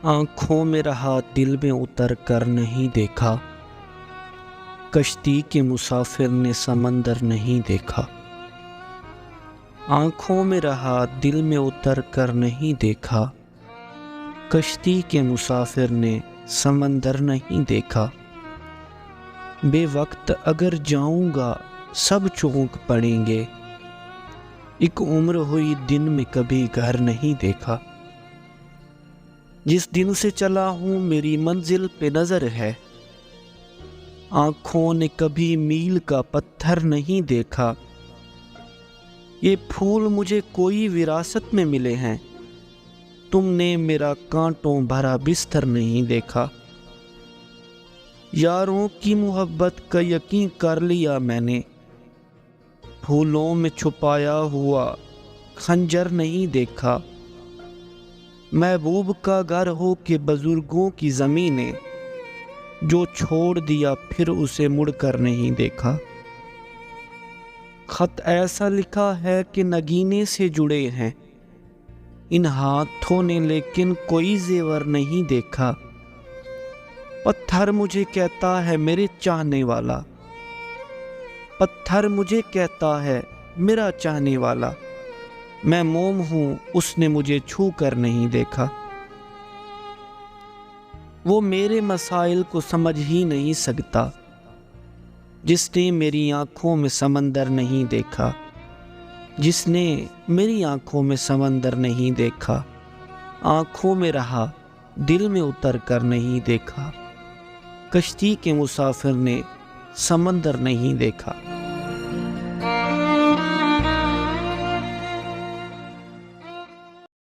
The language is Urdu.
آنکھوں میں رہا دل میں اتر کر نہیں دیکھا، کشتی کے مسافر نے سمندر نہیں دیکھا۔ آنکھوں میں رہا دل میں اتر کر نہیں دیکھا، کشتی کے مسافر نے سمندر نہیں دیکھا۔ بے وقت اگر جاؤں گا سب چونک پڑیں گے، ایک عمر ہوئی دن میں کبھی گھر نہیں دیکھا۔ جس دن سے چلا ہوں میری منزل پہ نظر ہے، آنکھوں نے کبھی میل کا پتھر نہیں دیکھا۔ یہ پھول مجھے کوئی وراثت میں ملے ہیں، تم نے میرا کانٹوں بھرا بستر نہیں دیکھا۔ یاروں کی محبت کا یقین کر لیا میں نے، پھولوں میں چھپایا ہوا خنجر نہیں دیکھا۔ محبوب کا گھر ہو کے بزرگوں کی زمینیں، جو چھوڑ دیا پھر اسے مڑ کر نہیں دیکھا۔ خط ایسا لکھا ہے کہ نگینے سے جڑے ہیں ان ہاتھوں نے، لیکن کوئی زیور نہیں دیکھا۔ پتھر مجھے کہتا ہے میرے چاہنے والا، پتھر مجھے کہتا ہے میرا چاہنے والا، میں موم ہوں اس نے مجھے چھو کر نہیں دیکھا۔ وہ میرے مسائل کو سمجھ ہی نہیں سکتا، جس نے میری آنکھوں میں سمندر نہیں دیکھا، جس نے میری آنکھوں میں سمندر نہیں دیکھا۔ آنکھوں میں رہا دل میں اتر کر نہیں دیکھا، کشتی کے مسافر نے سمندر نہیں دیکھا۔